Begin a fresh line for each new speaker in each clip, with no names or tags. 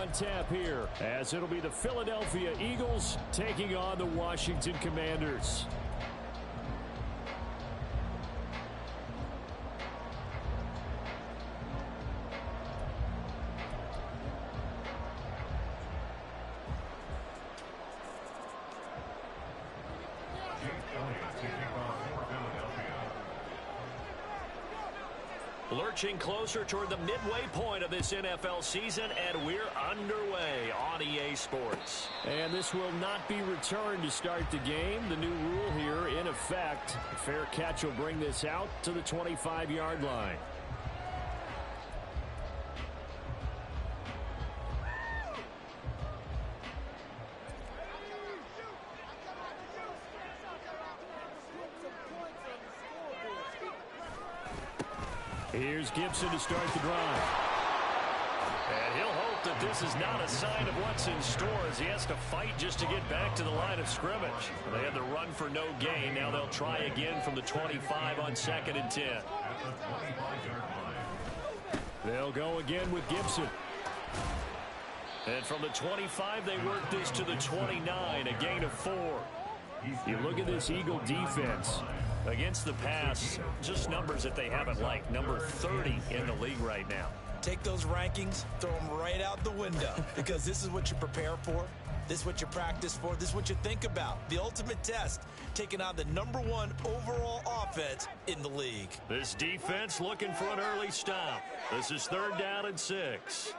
on tap here, as it'll be the Philadelphia Eagles taking on the Washington Commanders.
Lurching closer toward the midway point of this NFL season, and we're underway on EA Sports.
And this will not be returned to start the game. The new rule here in effect. A fair catch will bring this out to the 25-yard line. Here's Gibson to start the drive.
And he'll hope that this is not a sign of what's in store as he has to fight just to get back to the line of scrimmage. They had the run for no gain. Now they'll try again from the 25 on 2nd and 10.
They'll go again with Gibson.
And from the 25, they work this to the 29, a gain of 4.
You look at this Eagle defense.
Against the pass, just numbers that they haven't liked. Number 30 in the league right now.
Take those rankings, throw them right out the window, because this is what you prepare for. This is what you practice for. This is what you think about. The ultimate test, taking on the #1 overall offense in the league.
This defense looking for an early stop. This is 3rd down and 6.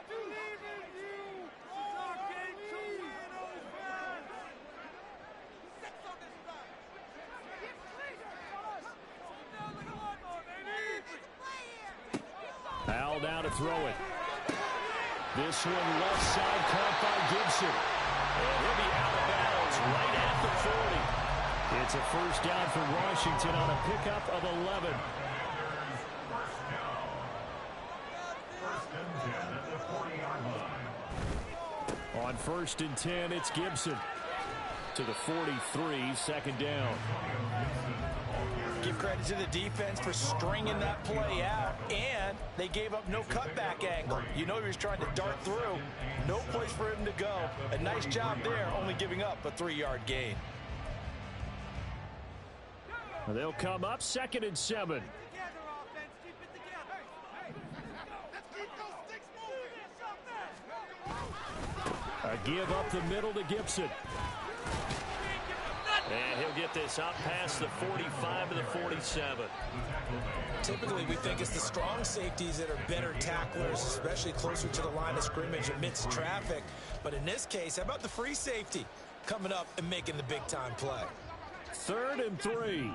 Al now to throw it. This one left side caught by Gibson.
And he'll be out of bounds right at the 40.
It's a first down for Washington on a pickup of 11. On 1st and 10, it's Gibson to the 43, 2nd down.
Give credit to the defense for stringing that play out, and they gave up no cutback angle. You know he was trying to dart through. No place for him to go. A nice job there, only giving up a 3-yard gain.
They'll come up 2nd and 7. A give up the middle to Gibson.
And he'll get this up past the 45 to the 47.
Typically, we think it's the strong safeties that are better tacklers, especially closer to the line of scrimmage amidst traffic. But in this case, how about the free safety coming up and making the big-time play?
3rd and 3.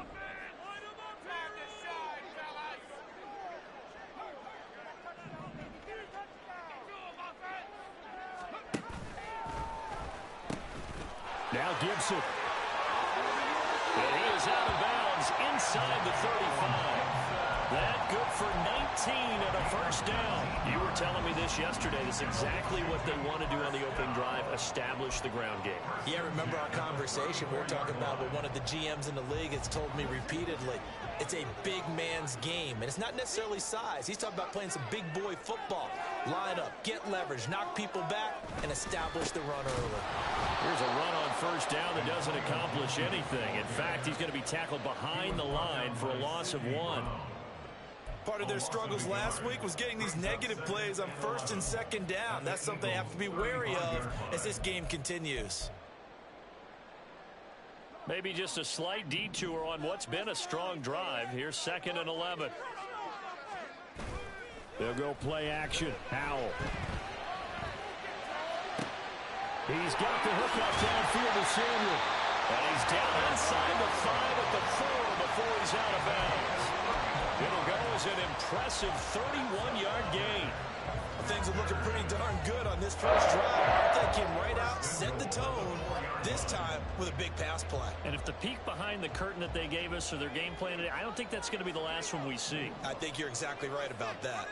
Now Gibson.
And he is out of bounds inside the 35. That good for 19 and a first down. You were telling me this yesterday. This is exactly what they want to do on the opening drive, establish the ground game.
Yeah, remember our conversation we were talking about with one of the GMs in the league has told me repeatedly, it's a big man's game, and it's not necessarily size. He's talking about playing some big boy football. Line up, get leverage, knock people back, and establish the run early.
Here's a run on first down that doesn't accomplish anything. In fact, he's going to be tackled behind the line for a loss of 1.
Part of their struggles last week was getting these negative plays on 1st and 2nd down. That's something they have to be wary of as this game continues.
Maybe just a slight detour on what's been a strong drive. Here's 2nd and 11.
They'll go play action. Howell. He's got the hook up downfield to Samuel.
And he's down inside the 5 at the 4 before he's out of bounds. It'll go as an impressive 31-yard gain.
Things are looking pretty darn good on this first drive. They came right out, set the tone, this time with a big pass play.
And if the peek behind the curtain that they gave us or their game plan today, I don't think that's going to be the last one we see.
I think you're exactly right about that.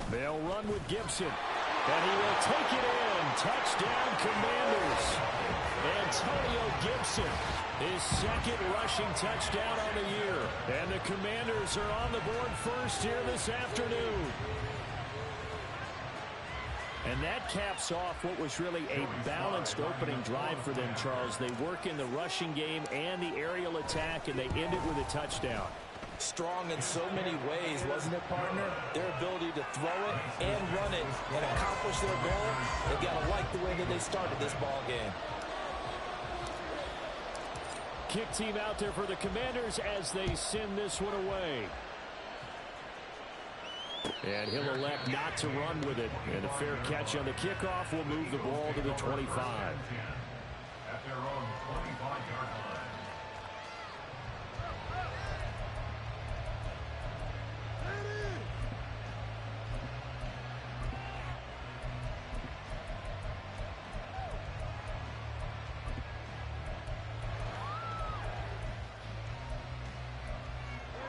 They'll run with Gibson. And he will take it in. Touchdown, Commanders. Antonio Gibson, his 2nd rushing touchdown on the year. And the Commanders are on the board first here this afternoon. that caps off what was really a balanced opening drive for them, Charles. They work in the rushing game and the aerial attack, and they end it with a touchdown.
Strong in so many ways, wasn't it, partner? Their ability to throw it and run it and accomplish their goal, they've got to like the way that they started this ball game.
Kick team out there for the Commanders as they send this one away. And he'll elect not to run with it. And a fair catch on the kickoff will move the ball to the 25.
At their own 25-yard line.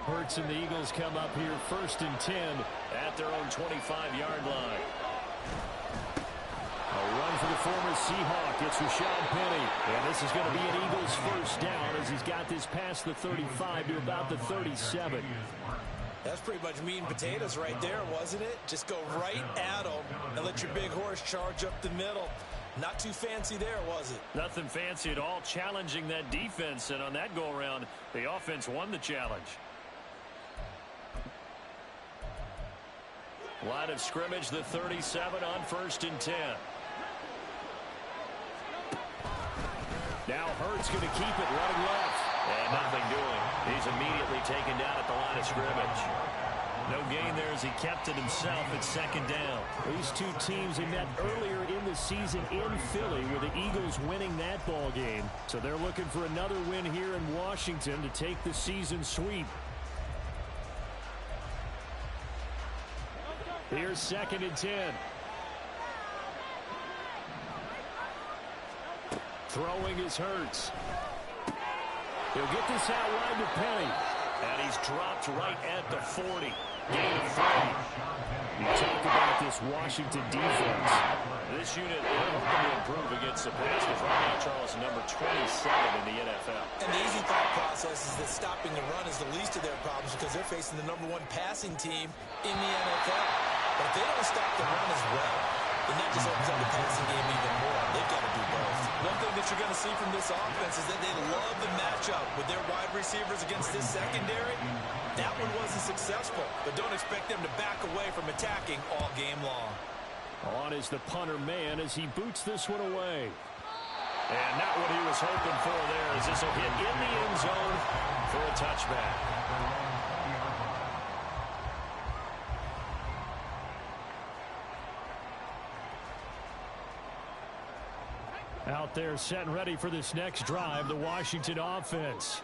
Hurts and the Eagles come up here 1st and 10
at their own 25-yard line.
A run for the former Seahawk. It's Rashad Penny. And this is going to be an Eagles first down as he's got this past the 35 to about the 37.
That's pretty much meat and potatoes right there, wasn't it? Just go right at them and let your big horse charge up the middle. Not too fancy there, was it?
Nothing fancy at all, challenging that defense. And on that go-around, the offense won the challenge. Line of scrimmage, the 37 on 1st and 10.
Now Hurts going to keep it running left.
And nothing doing. He's immediately taken down at the line of scrimmage. No gain there as he kept it himself at 2nd down.
These two teams they met earlier in the season in Philly with the Eagles winning that ball game. So they're looking for another win here in Washington to take the season sweep. Here's 2nd and 10. Throwing is Hurts. He'll get this out wide to Penny.
And he's dropped right at the 40. Gain of 3.
You talk about this Washington defense.
This unit will have to improve against the pass because right now Charles is number 27 in the NFL.
And the easy thought process is that stopping the run is the least of their problems because they're facing the #1 passing team in the NFL. But if they don't stop the run as well, then that just opens up the passing game even more. They've got to do both. One thing that you're going to see from this offense is that they love the matchup with their wide receivers against this secondary. That one wasn't successful, but don't expect them to back away from attacking all game long.
On is the punter man as he boots this one away.
And not what he was hoping for there as this will hit in the end zone for a touchback.
Out there set and ready for this next drive, the Washington offense.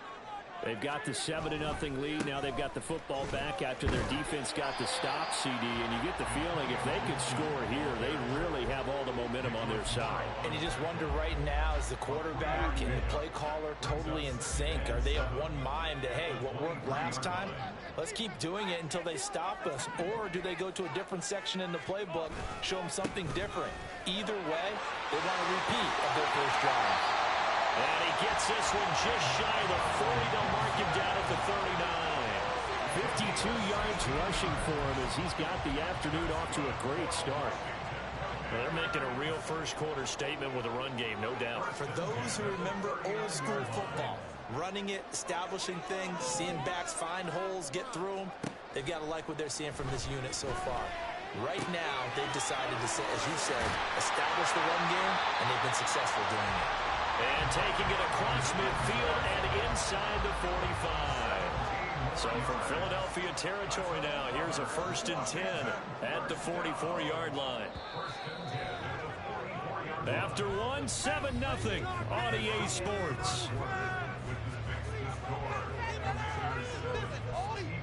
They've got the 7-0 lead. Now they've got the football back after their defense got the stop, CD. And you get the feeling if they could score here, they really have all the momentum on their side.
And you just wonder right now, is the quarterback and the play caller totally in sync? Are they of one mind that, hey, what worked last time, let's keep doing it until they stop us? Or do they go to a different section in the playbook, show them something different? Either way, they want a repeat of their first drive.
And he gets this one just shy of the 40. They'll mark him down at the 39.
52 yards rushing for him as he's got the afternoon off to a great start.
Well, they're making a real first-quarter statement with a run game, no doubt.
For those who remember old-school football, running it, establishing things, seeing backs find holes, get through them, they've got to like what they're seeing from this unit so far. Right now, they've decided to, as you said, establish the run game, and they've been successful doing it.
And taking it across midfield and inside the 45. So from Philadelphia territory now, here's a 1st and 10 at the 44-yard line. After 7-0 on EA Sports.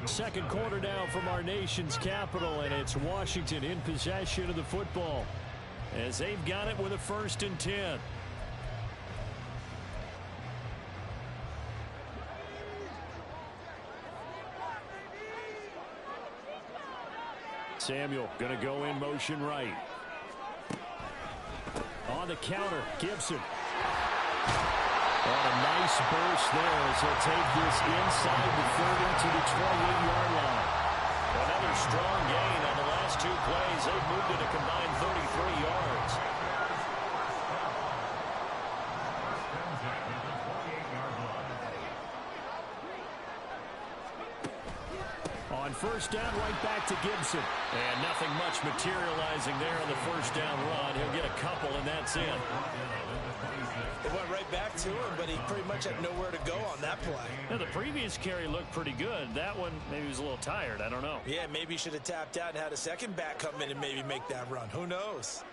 Second quarter now from our nation's capital, and it's Washington in possession of the football as they've got it with a 1st and 10. Samuel going to go in motion right. On the counter, Gibson. And a nice burst there as he'll take this inside the 30 to the 28-yard line.
Another strong gain on the last last 2 plays, they've moved it a combined 33 yards.
On first down, right back to Gibson.
And nothing much materializing there on the first down run. He'll get a couple, and that's it.
It went right back to him, but he pretty much had nowhere to go on that play.
Now, the previous carry looked pretty good. That one, maybe he was a little tired. I don't know.
Yeah, maybe he should have tapped out and had a second back come in and maybe make that run. Who knows?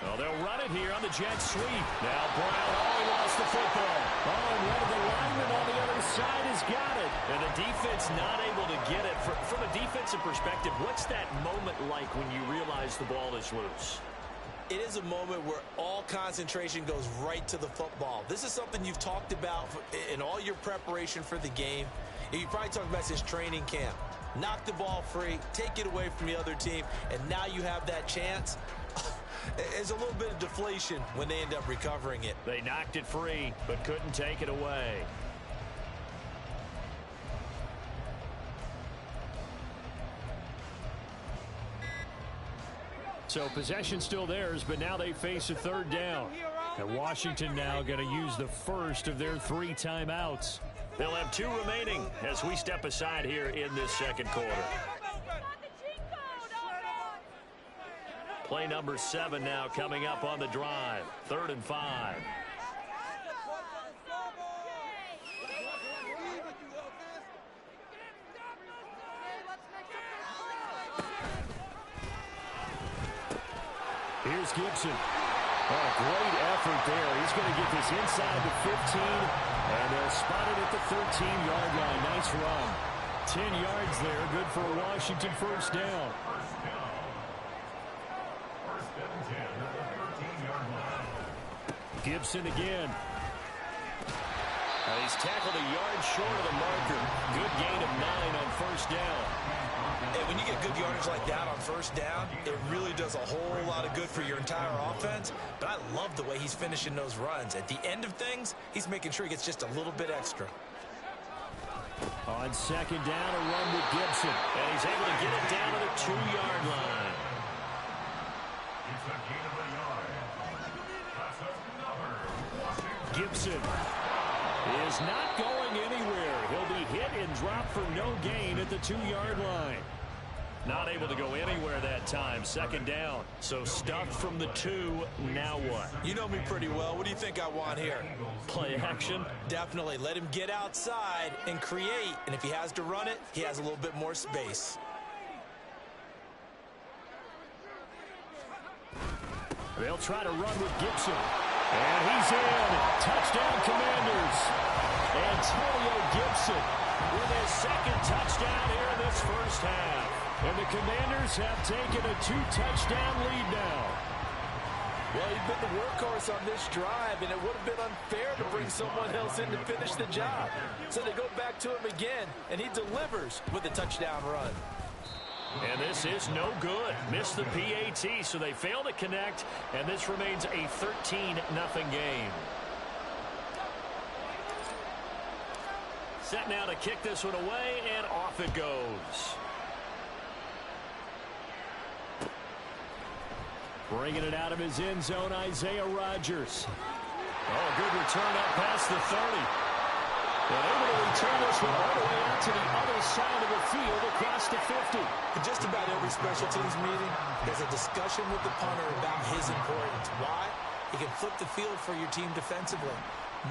Oh, they'll run it here on the jet sweep. Now Brown, he lost the football.
Oh, and one of the linemen on the other side has got it.
And the defense not able to get it. From a defensive perspective, what's that moment like when you realize the ball is loose?
It is a moment where all concentration goes right to the football. This is something you've talked about in all your preparation for the game. You probably talked about since training camp. Knock the ball free, take it away from the other team, and now you have that chance. There's a little bit of deflation when they end up recovering it.
They knocked it free, but couldn't take it away.
So possession still theirs, but now they face a third down. And Washington now going to use the first of their 3 timeouts.
They'll have 2 remaining as we step aside here in this second quarter. Play number 7 now coming up on the drive. 3rd and 5.
Here's Gibson. Oh, great effort there. He's going to get this inside the 15, and they'll spot it at the 13-yard line. Nice run. 10 yards there. Good for a Washington first down. Gibson again.
He's tackled a yard short of the marker. Good gain of 9 on first down.
And when you get good yardage like that on first down, it really does a whole lot of good for your entire offense. But I love the way he's finishing those runs. At the end of things, he's making sure he gets just a little bit extra.
On second down, a run with Gibson.
And he's able to get it down to the 2-yard line.
Gibson is not going anywhere. He'll be hit and dropped for no gain at the 2-yard line.
Not able to go anywhere that time. Second down. So stuffed from the 2. Now what?
You know me pretty well. What do you think I want here?
Play action?
Definitely. Let him get outside and create. And if he has to run it, he has a little bit more space.
They'll try to run with Gibson. And he's in. Touchdown, Commanders. Antonio Gibson with his second touchdown here in this first half. And the Commanders have taken a 2-touchdown lead now.
Well, he's been the workhorse on this drive, and it would have been unfair to bring someone else in to finish the job. So they go back to him again, and he delivers with a touchdown run.
And this is no good. Missed the PAT, so they fail to connect, and this remains a 13-0 game. Set now to kick this one away, and off it goes.
Bringing it out of his end zone, Isaiah Rodgers.
Oh, good return up past the 30.
And able to return this one all the way out to the other side of the field across the 50.
In just about every special teams meeting, there's a discussion with the punter about his importance. Why? He can flip the field for your team defensively,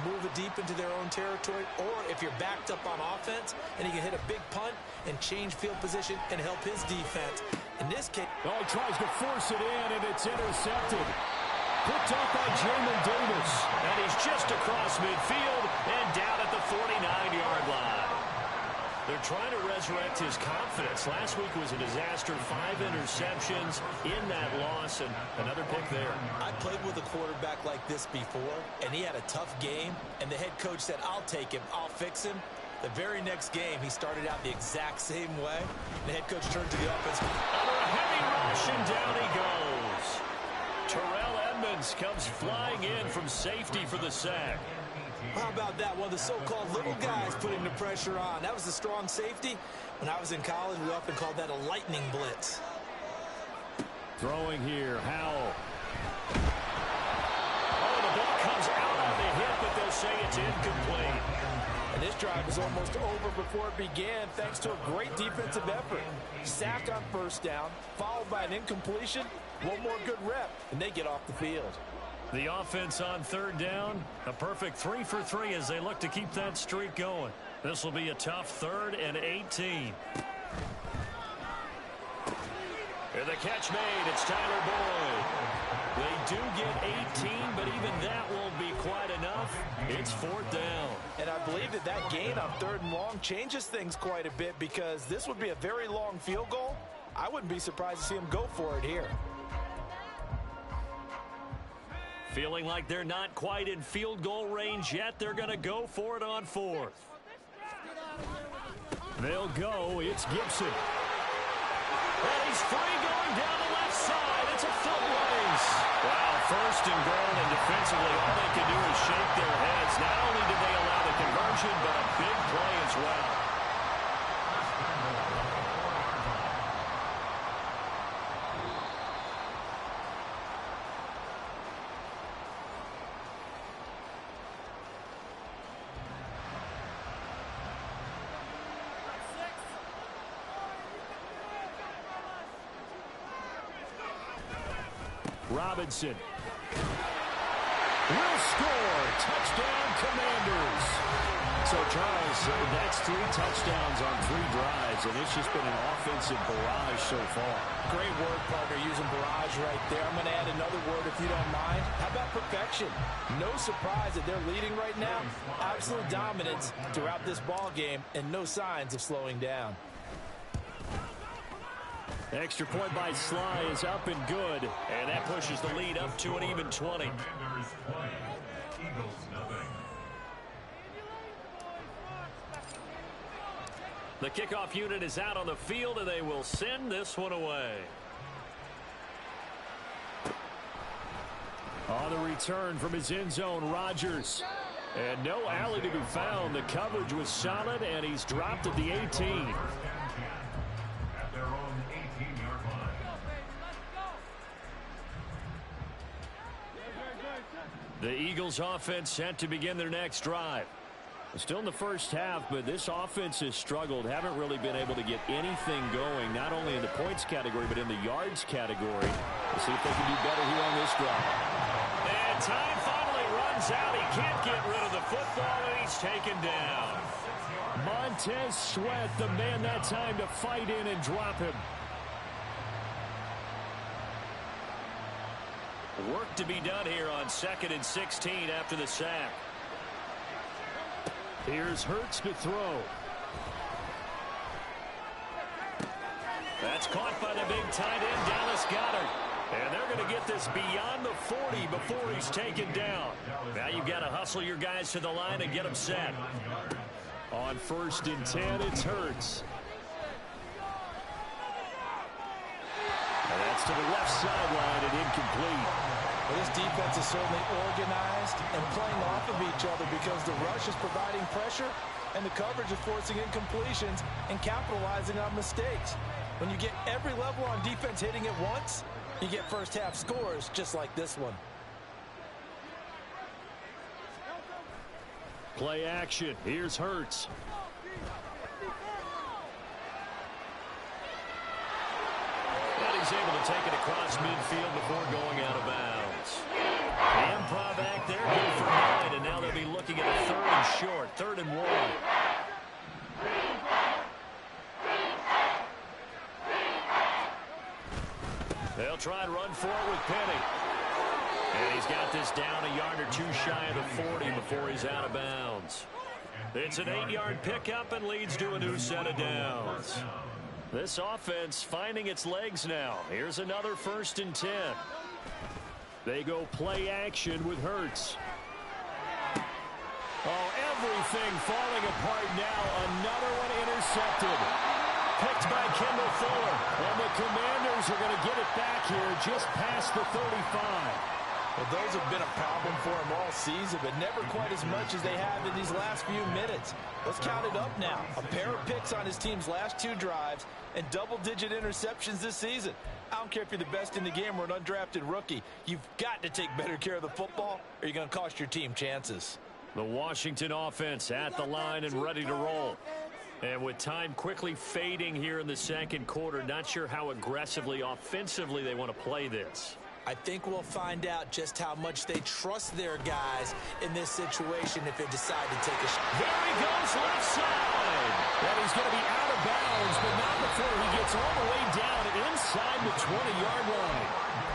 move it deep into their own territory, or if you're backed up on offense, and he can hit a big punt and change field position and help his defense. In this case,
he tries to force it in, and it's intercepted. Picked off by Jamin Davis.
And he's just across midfield and down at the 49-yard line. They're trying to resurrect his confidence. Last week was a disaster. 5 interceptions in that loss, and another pick there.
I played with a quarterback like this before, and he had a tough game, and the head coach said, I'll take him, I'll fix him. The very next game, he started out the exact same way. The head coach turned to the offense.
Under a heavy rush, and down he goes. Terrell Edmonds comes flying in from safety for the sack.
How about that? One of the so-called little guys putting the pressure on. That was the strong safety. When I was in college, we often called that a lightning blitz.
Throwing here, Howell.
Oh, the ball comes out on the hit, but they'll say it's incomplete.
And this drive was almost over before it began thanks to a great defensive effort. Sack on first down, followed by an incompletion. One more good rep, and they get off the field.
The offense on third down, a perfect 3 for 3 as they look to keep that streak going. This will be a tough 3rd and 18. And the catch made, it's Tyler Boyd. They do get 18, but even that won't be quite enough. It's 4th down.
And I believe that gain on 3rd and long changes things quite a bit because this would be a very long field goal. I wouldn't be surprised to see him go for it here.
Feeling like they're not quite in field goal range yet. They're going to go for it on 4th.
They'll go. It's Gibson.
And he's free going down the left side. It's a foot race. Wow, 1st and goal, and defensively all they can do is shake their heads. Not only did they allow the conversion, but a big play as well.
Robinson will score. Touchdown, Commanders. So, Charles, that's 3 touchdowns on 3 drives, and it's just been an offensive barrage so far.
Great word, partner, using barrage right there. I'm going to add another word if you don't mind. How about perfection? No surprise that they're leading right now. Absolute dominance throughout this ball game and no signs of slowing down.
Extra point by Sly is up and good.
And that pushes the lead up to an even 20.
Commanders 20, Eagles nothing.
The kickoff unit is out on the field, and they will send this one away.
On the return from his end zone, Rodgers. And no alley to be found. The coverage was solid, and he's dropped at the 18.
At their own 18-yard line.
The Eagles offense set to begin their next drive. Still in the first half, but this offense has struggled. Haven't really been able to get anything going, not only in the points category, but in the yards category. We'll see if they can do better here on this drive.
And time finally runs out. He can't get rid of the football, and he's taken down.
Montez Sweat, the man that time to fight in and drop him.
Work to be done here on 2nd and 16 after the sack.
Here's Hurts to throw.
That's caught by the big tight end, Dallas Goedert. And they're going to get this beyond the 40 before he's taken down. Now you've got to hustle your guys to the line and get them set.
On 1st and 10, it's Hurts. And that's to the left sideline and incomplete.
Well, this defense is certainly organized and playing off of each other because the rush is providing pressure and the coverage is forcing incompletions and capitalizing on mistakes. When you get every level on defense hitting it once, you get first half scores just like this one.
Play action. Here's Hurts.
And he's able to take it across midfield before going out of bounds. The improv act there, good for 9, and now they'll be looking at a 3rd and short, 3rd and 1. They'll try and run for it with Penny. And he's got this down a yard or 2 shy of the 40 before he's out of bounds. It's an 8-yard pickup and leads to a new set of downs.
This offense finding its legs now. Here's another 1st and 10. They go play action with Hurts. Oh, everything falling apart now. Another one intercepted. Picked by Kendall Fuller. And the Commanders are going to get it back here just past the 35.
Well, those have been a problem for him all season, but never quite as much as they have in these last few minutes. Let's count it up now. A pair of picks on his team's last 2 drives and double-digit interceptions this season. I don't care if you're the best in the game or an undrafted rookie. You've got to take better care of the football or you're going to cost your team chances.
The Washington offense at the line and ready to roll. And with time quickly fading here in the second quarter, not sure how aggressively, offensively they want to play this.
I think we'll find out just how much they trust their guys in this situation if they decide to take a shot.
There he goes, left side. And he's going to be out of bounds, but not before he gets all the way down inside the 20-yard line.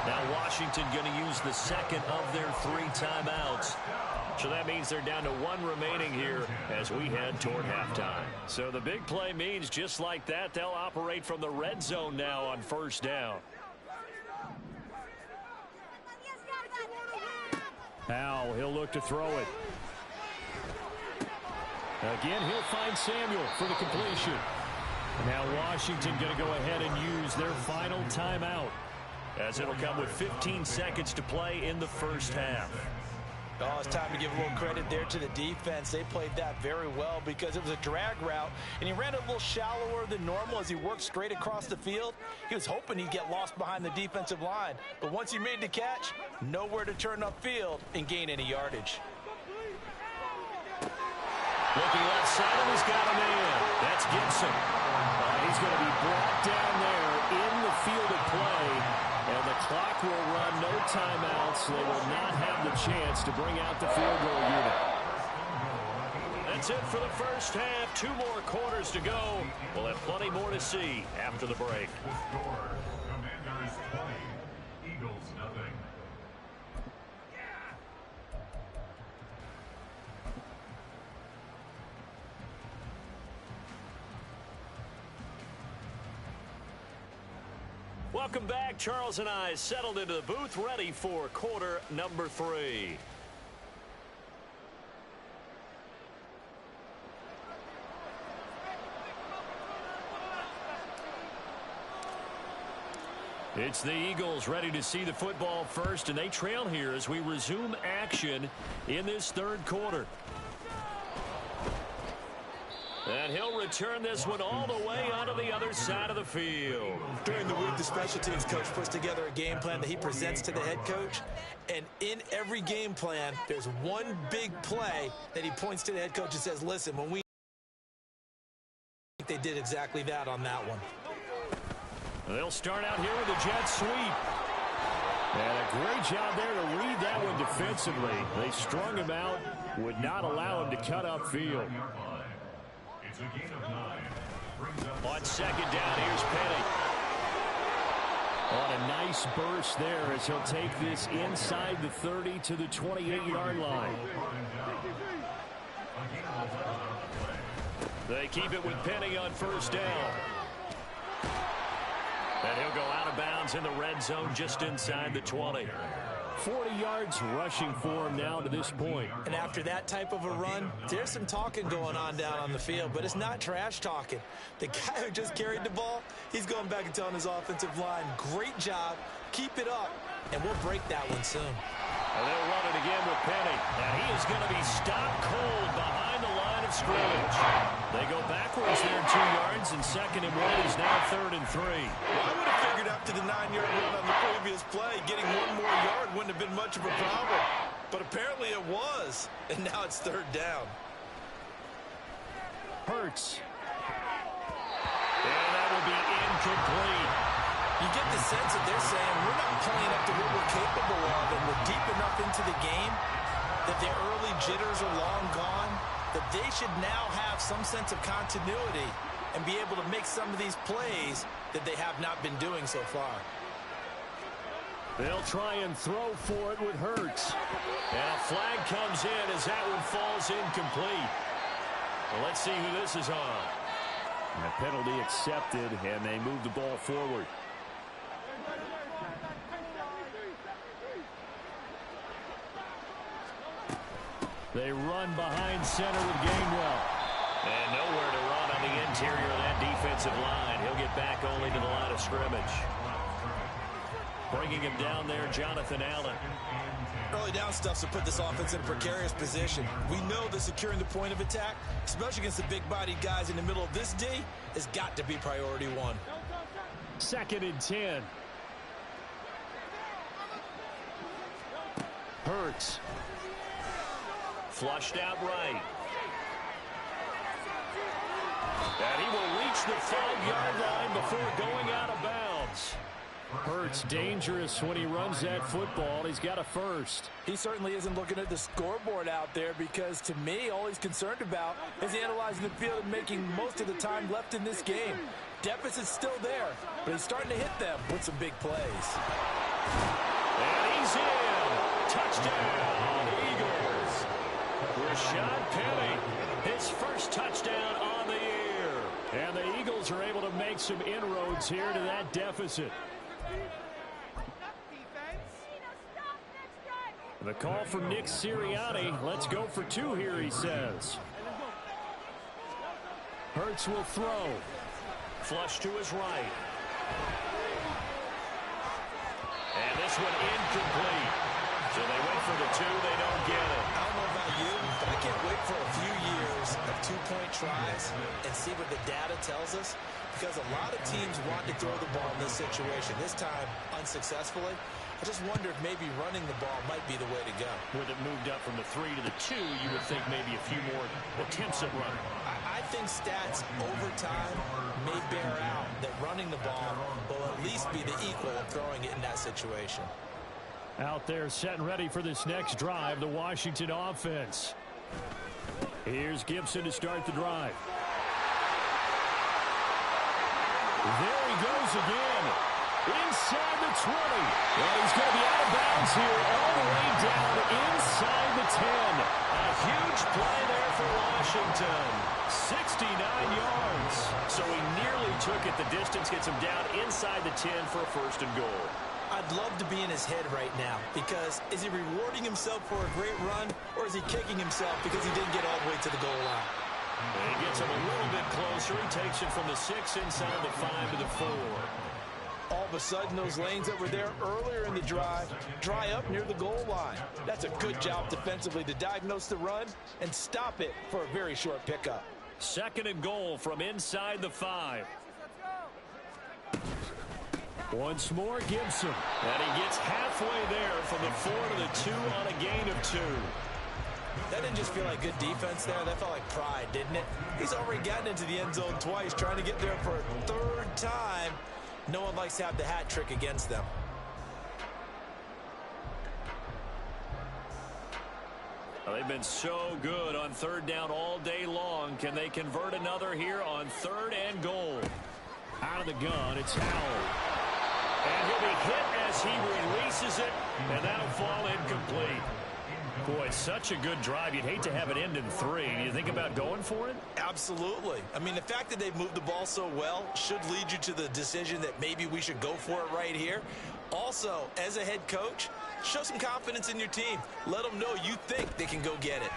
Now Washington going to use the second of their 3 timeouts. So that means they're down to 1 remaining here as we head toward halftime. So the big play means just like that, they'll operate from the red zone now on first down. Now he'll look to throw it. Again, he'll find Samuel for the completion. Now Washington going to go ahead and use their final timeout, as it'll come with 15 seconds to play in the first half.
Oh, it's time to give a little credit there to the defense. They played that very well because it was a drag route, and he ran a little shallower than normal as he worked straight across the field. He was hoping he'd get lost behind the defensive line, but once he made the catch, nowhere to turn upfield and gain any yardage.
Looking left side, and he's got a man. That's Gibson. He's going to be brought down there in the field of play. And the clock will run, no timeouts. They will not have the chance to bring out the field goal unit. That's it for the first half. 2 more quarters to go. We'll have plenty more to see after the break.
The score, Commanders 20, Eagles nothing.
Welcome back. Charles and I settled into the booth, ready for quarter number 3. It's the Eagles ready to see the football first, and they trail here as we resume action in this third quarter. And he'll return this one all the way onto the other side of the field.
During the week, the special teams coach puts together a game plan that he presents to the head coach. And in every game plan, there's one big play that he points to the head coach and says, listen, when we they did exactly that on that one.
They'll start out here with a jet sweep. And a great job there to read that one defensively. They strung him out, would not allow him to cut upfield.
It's a gain of 9. Brings up
On second down, here's Penny. On a nice burst there as he'll take this inside the 30 to the 28-yard line. They keep it with Penny on first down. And he'll go out of bounds in the red zone just inside the 20. 40 yards rushing for him now to this point.
And after that type of a run, there's some talking going on down on the field, but it's not trash talking. The guy who just carried the ball, he's going back and telling his offensive line, great job, keep it up, and we'll break that one soon.
And they'll run it again with Penny. And he is going to be stopped cold behind the line of scrimmage. They go backwards there 2 yards, and 2nd and 1 is now 3rd and 3.
Well, I would have figured after the 9-yard run on the previous play, getting 1 more yard wouldn't have been much of a problem. But apparently it was, and now it's 3rd down.
Hurts. And that will be incomplete.
You get the sense that they're saying we're not playing up to what we're capable of, and we're deep enough into the game that the early jitters are long gone, that they should now have some sense of continuity and be able to make some of these plays that they have not been doing so far.
They'll try and throw for it with Hurts. And a flag comes in as that one falls incomplete. Well, let's see who this is on. And a penalty accepted, and they move the ball forward. They run behind center with Gainwell. And nowhere to run on the interior of that defensive line. He'll get back only to the line of scrimmage.
Bringing him down there, Jonathan Allen.
Early down stuff to put this offense in a precarious position. We know that securing the point of attack, especially against the big-bodied guys in the middle of this D, has got to be priority one.
2nd and 10. Hurts.
Flushed out right. And he will reach the 5-yard line before going out of bounds.
Hurts dangerous when he runs that football. He's got a first.
He certainly isn't looking at the scoreboard out there because, to me, all he's concerned about is analyzing the field and making most of the time left in this game. Deficit's still there, but he's starting to hit them with some big plays.
And he's in. Touchdown, Eagles. Rashad Penny, his first touchdown on the year.
And the Eagles are able to make some inroads here to that deficit. The call from Nick Sirianni. Let's go for 2 here, he says. Hurts will throw.
Flush to his right. And this one incomplete. So they went for the 2. They don't get it.
I don't know about you, but I can't wait for a few years of 2-point tries and see what the data tells us. Because a lot of teams want to throw the ball in this situation. This time, unsuccessfully. I just wonder if maybe running the ball might be the way to go.
With it moved up from the 3 to the 2, you would think maybe a few more attempts at running.
I think stats over time may bear out that running the ball will at least be the equal of throwing it in that situation.
Out there set and ready for this next drive, the Washington offense. Here's Gibson to start the drive. There he goes again. Inside the 20. And he's going to be out of bounds here all the way down inside the 10.
A huge play there for Washington. 69 yards. So he nearly took it the distance, gets him down inside the 10 for a 1st and goal.
I'd love to be in his head right now because is he rewarding himself for a great run or is he kicking himself because he didn't get all the way to the goal line?
And he gets him a little bit closer. He takes it from the 6 inside the 5 to the 4.
All of a sudden, those lanes that were there earlier in the drive dry up near the goal line. That's a good job defensively to diagnose the run and stop it for a very short pickup.
2nd and goal from inside the 5.
Once more, Gibson.
And he gets halfway there from the 4 to the 2 on a gain of 2.
That didn't just feel like good defense there. That felt like pride, didn't it? He's already gotten into the end zone twice, trying to get there for a 3rd time. No one likes to have the hat trick against them.
Well, they've been so good on 3rd down all day long. Can they convert another here on 3rd and goal?
Out of the gun, it's Howell.
And he'll be hit as he releases it, and that'll fall incomplete. Boy, it's such a good drive. You'd hate to have it end in 3. Do you think about going for it?
Absolutely. I mean, the fact that they've moved the ball so well should lead you to the decision that maybe we should go for it right here. Also, as a head coach, show some confidence in your team. Let them know you think they can go get it.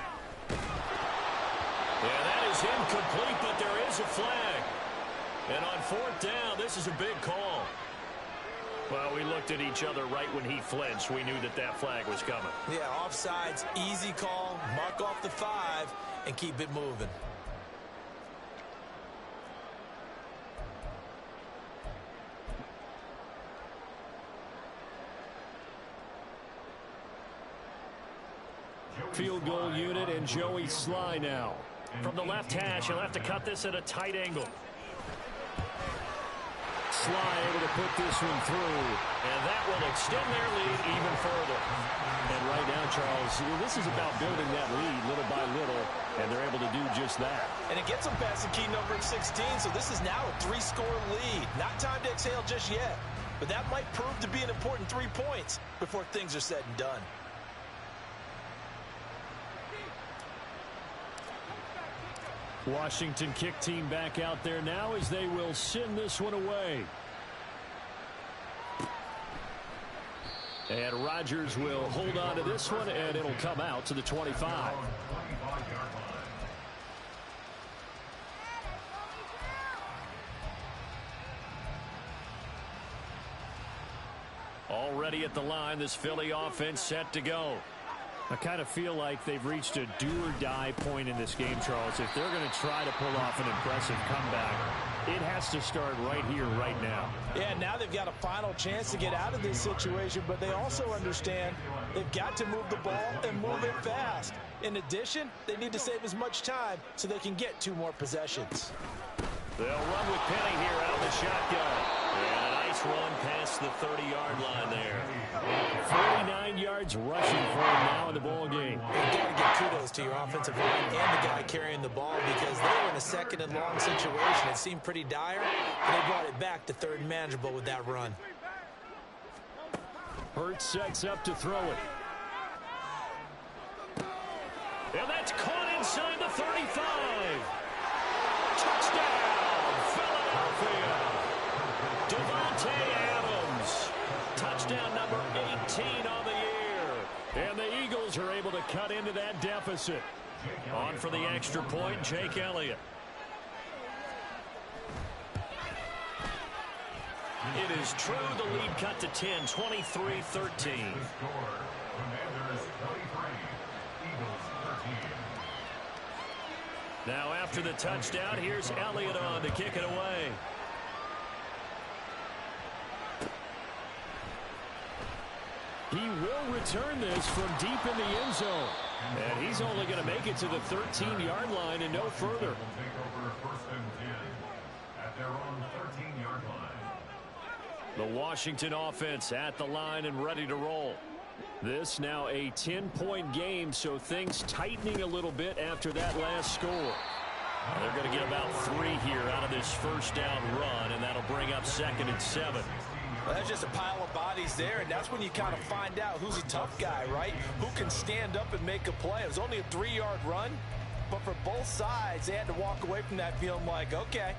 Yeah, that is incomplete, but there is a flag. And on 4th down, this is a big call. Well, we looked at each other right when he flinched. We knew that that flag was coming.
Yeah, offsides, easy call, mark off the 5, and keep it moving.
Field goal unit and Joey Sly now.
From the left hash, he'll have to cut this at a tight angle.
Sly able to put this one through.
And that will extend their lead even further.
And right now, Charles, this is about building that lead little by little, and they're able to do just that.
And it gets them past the key number of 16, so this is now a 3-score lead. Not time to exhale just yet, but that might prove to be an important 3 points before things are said and done.
Washington kick team back out there now as they will send this one away. And Rodgers will hold on to this one, and it'll come out to the 25. Already at the line, this Philly offense set to go. I kind of feel like they've reached a do-or-die point in this game, Charles. If they're going to try to pull off an impressive comeback, it has to start right here, right now.
Yeah, now they've got a final chance to get out of this situation, but they also understand they've got to move the ball and move it fast. In addition, they need to save as much time so they can get 2 more possessions.
They'll run with Penny here out of the shotgun. And a nice run past the 30-yard line there. 49 yards rushing for him now in the ball game.
You've got to give kudos to your offensive line and the guy carrying the ball because they were in a second and long situation. It seemed pretty dire, and they brought it back to third and manageable with that run.
Hurts sets up to throw it. And that's caught inside the 35. Touchdown, Philadelphia. Devontae Adams. Touchdown number 18 on the year. And the Eagles are able to cut into that deficit. On for the extra point, Jake Elliott. It is true, the lead cut to 10, 23-13. Now after the touchdown, here's Elliott on to kick it away. He will return this from deep in the end zone. And he's only going to make it to the 13-yard line and no further. The Washington offense at the line and ready to roll. This now a 10-point game, so things tightening a little bit after that last score. They're going to get about 3 here out of this first down run, and that'll bring up 2nd and 7.
Well, that's just a pile of bodies there, and that's when you kind of find out who's a tough guy, right? Who can stand up and make a play. It was only a 3-yard run, but for both sides, they had to walk away from that feeling like, okay,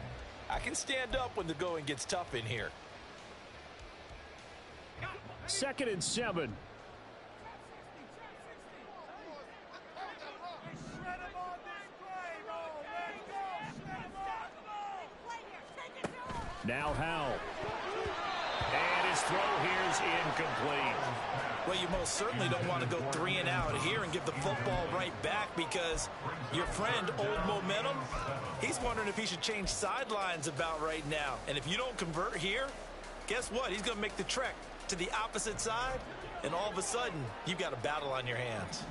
I can stand up when the going gets tough in here.
2nd and 7. Now Howell. And his throw here is incomplete.
Well, you most certainly don't want to go 3 and out here and give the football right back because your friend, Old Momentum, he's wondering if he should change sidelines about right now. And if you don't convert here, guess what? He's going to make the trek to the opposite side, and all of a sudden, you've got a battle on your hands.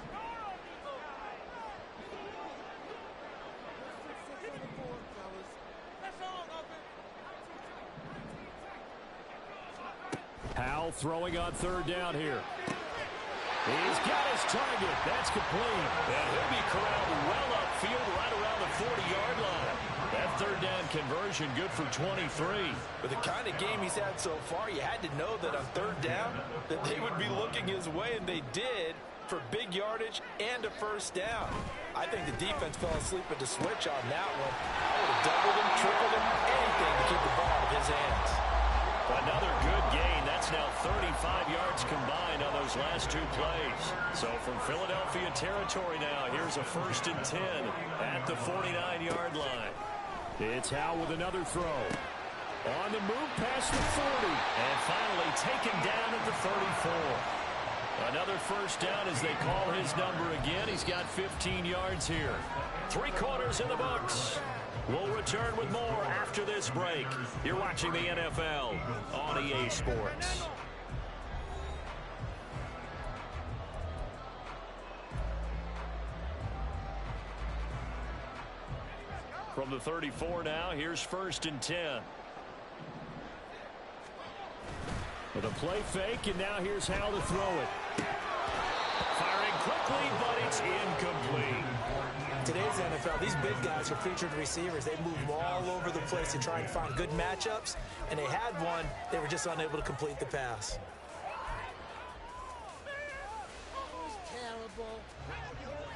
Howell throwing on 3rd down here. He's got his target. That's complete. And he'll be corralled well upfield right around the 40-yard line. That 3rd down conversion good for 23.
With the kind of game he's had so far, you had to know that on 3rd down that they would be looking his way, and they did for big yardage and a first down. I think the defense fell asleep at the switch on that one. I would have doubled him, tripled him, anything to keep the ball out of his hands.
Another good gain. That's now 35 yards combined on those last 2 plays. So from Philadelphia territory now, here's a 1st and 10 at the 49-yard line. It's Howell with another throw. On the move past the 40. And finally taken down at the 34. Another first down as they call his number again. He's got 15 yards here. 3 quarters in the books. We'll return with more after this break. You're watching the NFL on EA Sports. From the 34 now, here's 1st and 10. With a play fake, and now here's how to throw it. Firing quickly, but it's incomplete.
Today's NFL, these big guys are featured receivers. They move all over the place to try and find good matchups, and they had one. They were just unable to complete the pass.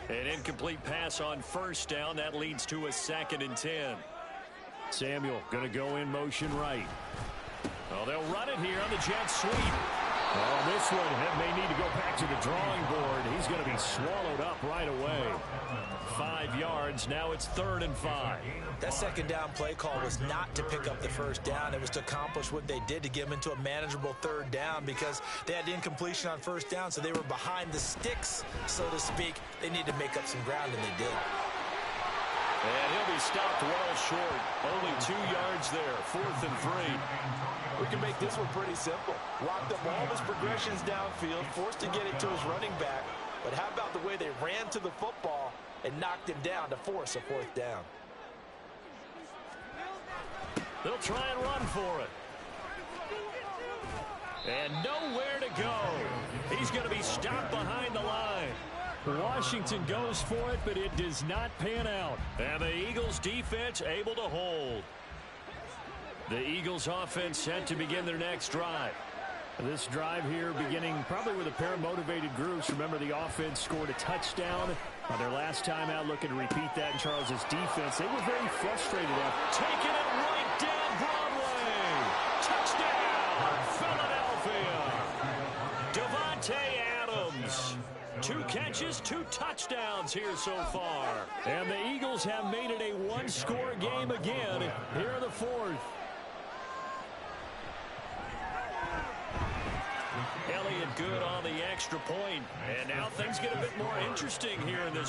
An incomplete pass on 1st down. That leads to a 2nd and 10. Samuel going to go in motion right. Well, they'll run it here on the jet sweep. Well, this one may need to go back to the drawing board. He's going to be swallowed up right away. 5 yards. Now it's 3rd and 5.
That second down play call was not to pick up the first down. It was to accomplish what they did, to get them into a manageable 3rd down, because they had incompletion on first down, so they were behind the sticks, so to speak. They needed to make up some ground, and they did.
And he'll be stopped well short. Only 2 yards there. 4th and 3.
We can make this one pretty simple. Locked up all of his progressions downfield, forced to get it to his running back. But how about the way they ran to the football and knocked him down to force a 4th down?
They'll try and run for it. And nowhere to go. He's going to be stopped behind the line.
Washington goes for it, but it does not pan out.
And the Eagles defense able to hold.
The Eagles offense set to begin their next drive. This drive here beginning probably with a pair of motivated groups. Remember, the offense scored a touchdown on their last time out. Looking to repeat that in Charles's defense. They were very frustrated after
taking it right down Broadway. Touchdown, Philadelphia. Devontae Adams. 2 catches, 2 touchdowns here so far.
And the Eagles have made it a one-score game again here in the 4th.
Elliott good on the extra point. And now things get a bit more interesting here in this